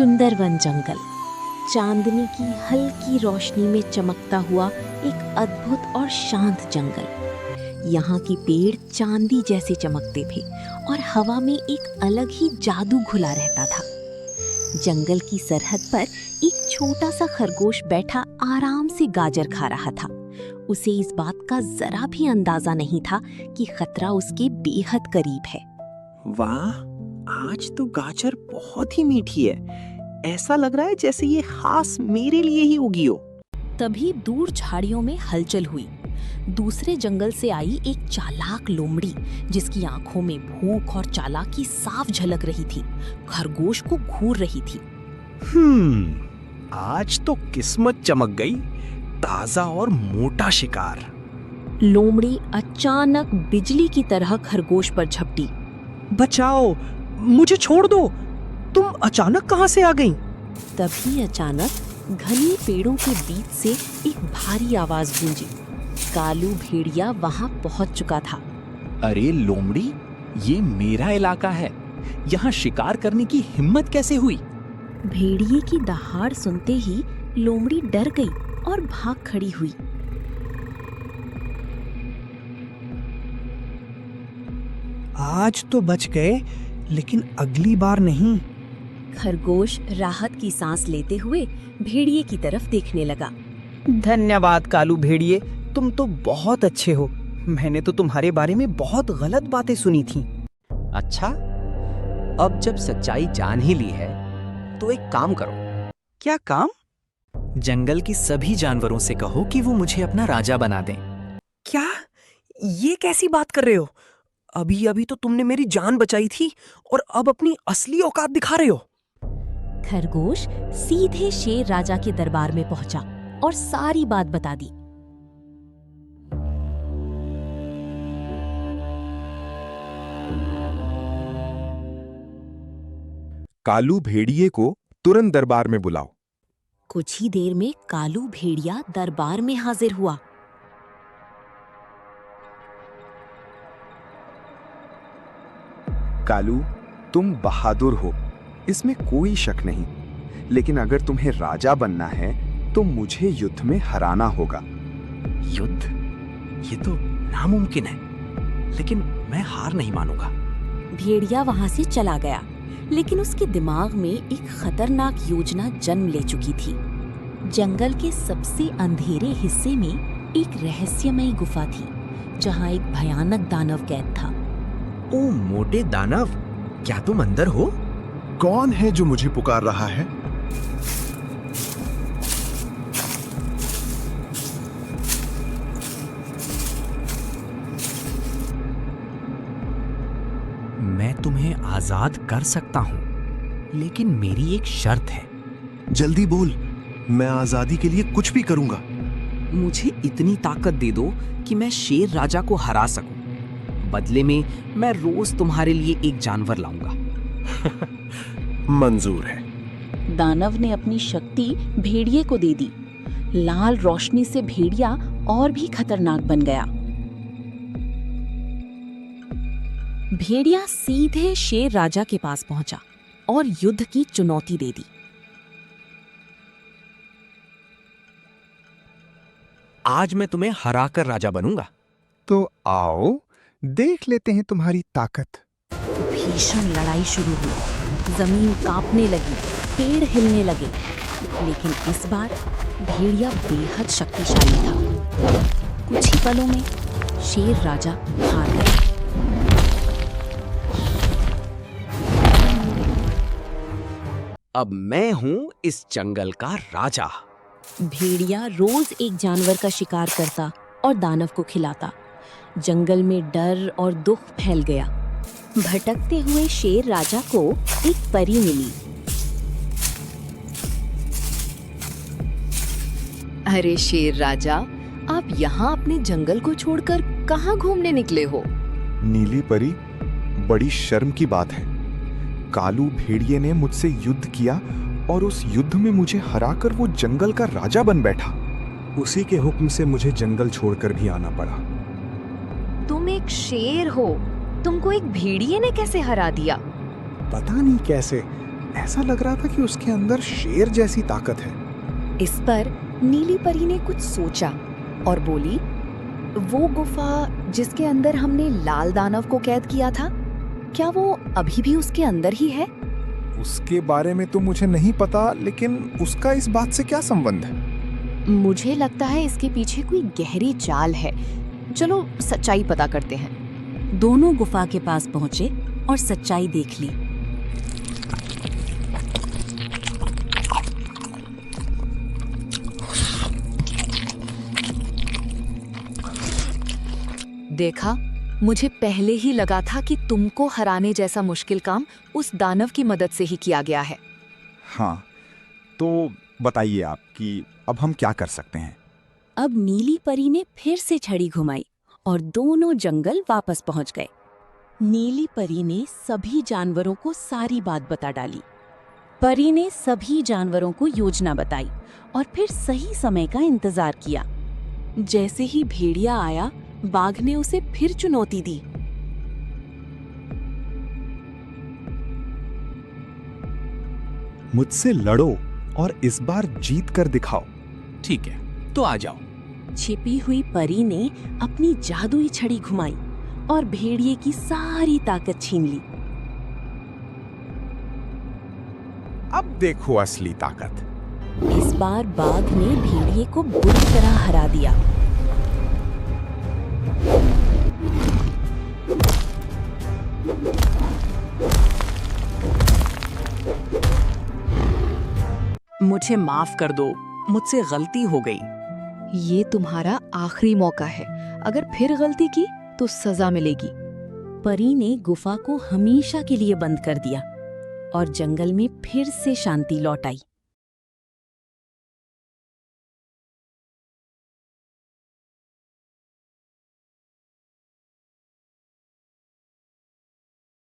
सुंदर वन जंगल, चांदनी की हल्की रोशनी में चमकता हुआ एक अद्भुत और शांत जंगल। यहाँ के पेड़ चांदी जैसे चमकते थे और हवा में एक अलग ही जादू घुला रहता था। जंगल की सरहद पर एक छोटा सा खरगोश बैठा आराम से गाजर खा रहा था। उसे इस बात का जरा भी अंदाजा नहीं था कि खतरा उसके बेहद करीब है। वाह, आज तो गाजर बहुत ही मीठी है। ऐसा लग रहा है जैसे ये खास मेरे लिए ही उगी हो। तभी दूर झाड़ियों में हलचल हुई। दूसरे जंगल से आई एक चालाक लोमड़ी, जिसकी आंखों में भूख और चालाकी साफ झलक रही थी, खरगोश को घूर रही थी। आज तो किस्मत चमक गई। ताजा और मोटा शिकार। लोमड़ी अचानक बिजली की तरह खरगोश पर झपटी। बचाओ, मुझे छोड़ दो। तुम अचानक कहां से आ गईं? तभी अचानक घने पेड़ों के बीच से एक भारी आवाज गूंजी। कालू भेड़िया वहां पहुंच चुका था। अरे लोमड़ी, ये मेरा इलाका है। यहाँ शिकार करने की हिम्मत कैसे हुई? भेड़िए की दहाड़ सुनते ही लोमड़ी डर गई और भाग खड़ी हुई। आज तो बच गए, लेकिन अगली बार नहीं। खरगोश राहत की सांस लेते हुए भेड़िए की तरफ देखने लगा। धन्यवाद कालू भेड़िए, तुम तो बहुत अच्छे हो। मैंने तो तुम्हारे बारे में बहुत गलत बातें सुनी थी। अच्छा, अब जब सच्चाई जान ही ली है तो एक काम करो। क्या काम? जंगल की सभी जानवरों से कहो कि वो मुझे अपना राजा बना दें। क्या? ये कैसी बात कर रहे हो? अभी अभी तो तुमने मेरी जान बचाई थी और अब अपनी असली औकात दिखा रहे हो। खरगोश सीधे शेर राजा के दरबार में पहुंचा और सारी बात बता दी। कालू भेड़िए को तुरंत दरबार में बुलाओ। कुछ ही देर में कालू भेड़िया दरबार में हाजिर हुआ। कालू, तुम बहादुर हो, इसमें कोई शक नहीं। लेकिन अगर तुम्हें राजा बनना है तो मुझे युद्ध में हराना होगा। युद्ध? ये तो नामुमकिन है, लेकिन मैं हार नहीं मानूंगा। भेड़िया वहां से चला गया, लेकिन उसके दिमाग में एक खतरनाक योजना जन्म ले चुकी थी। जंगल के सबसे अंधेरे हिस्से में एक रहस्यमयी गुफा थी, जहां एक भयानक दानव कैद था। ओ मोटे दानव, क्या तुम अंदर हो? कौन है जो मुझे पुकार रहा है? मैं तुम्हें आजाद कर सकता हूं, लेकिन मेरी एक शर्त है। जल्दी बोल, मैं आजादी के लिए कुछ भी करूंगा। मुझे इतनी ताकत दे दो कि मैं शेर राजा को हरा सकूं। बदले में मैं रोज तुम्हारे लिए एक जानवर लाऊंगा। मंजूर है। दानव ने अपनी शक्ति भेड़िए को दे दी। लाल रोशनी से भेड़िया और भी खतरनाक बन गया। भेड़िया सीधे शेर राजा के पास पहुंचा और युद्ध की चुनौती दे दी। आज मैं तुम्हें हराकर राजा बनूंगा। तो आओ, देख लेते हैं तुम्हारी ताकत। भीषण लड़ाई शुरू हुई। जमीन कांपने लगी, पेड़ हिलने लगे, लेकिन इस बार भेड़िया बेहद शक्तिशाली था। कुछ ही पलों में शेर राजा हार गया। अब मैं हूं इस जंगल का राजा। भेड़िया रोज एक जानवर का शिकार करता और दानव को खिलाता। जंगल में डर और दुख फैल गया। भटकते हुए शेर राजा को एक परी मिली। अरे शेर राजा, आप यहाँ अपने जंगल को छोड़कर कहाँ घूमने निकले हो? नीली परी, बड़ी शर्म की बात है। कालू भेड़िए ने मुझसे युद्ध किया और उस युद्ध में मुझे हराकर वो जंगल का राजा बन बैठा। उसी के हुक्म से मुझे जंगल छोड़कर भी आना पड़ा। तुम एक शेर हो, तुमको एक भेड़िए ने कैसे हरा दिया? पता नहीं कैसे, ऐसा लग रहा था कि उसके अंदर शेर जैसी ताकत है। इस पर नीली परी ने कुछ सोचा और बोली, वो गुफा जिसके अंदर हमने लाल दानव को कैद किया था, क्या वो अभी भी उसके अंदर ही है? उसके बारे में तो मुझे नहीं पता, लेकिन उसका इस बात से क्या संबंध है? मुझे लगता है इसके पीछे कोई गहरी चाल है। चलो सच्चाई पता करते हैं। दोनों गुफा के पास पहुंचे और सच्चाई देख ली। देखा, मुझे पहले ही लगा था कि तुमको हराने जैसा मुश्किल काम उस दानव की मदद से ही किया गया है। हाँ, तो बताइए आप कि अब हम क्या कर सकते हैं? अब नीली परी ने फिर से छड़ी घुमाई और दोनों जंगल वापस पहुंच गए। नीली परी ने सभी जानवरों को सारी बात बता डाली। परी ने सभी जानवरों को योजना बताई और फिर सही समय का इंतजार किया। जैसे ही भेड़िया आया, बाघ ने उसे फिर चुनौती दी। मुझसे लड़ो और इस बार जीत कर दिखाओ। ठीक है, तो आ जाओ। छिपी हुई परी ने अपनी जादुई छड़ी घुमाई और भेड़िए की सारी ताकत छीन ली। अब देखो असली ताकत। इस बार बाघ ने भेड़िए को बुरी तरह हरा दिया। मुझे माफ कर दो, मुझसे गलती हो गई। ये तुम्हारा आखिरी मौका है। अगर फिर गलती की तो सजा मिलेगी। परी ने गुफा को हमेशा के लिए बंद कर दिया और जंगल में फिर से शांति लौट आई।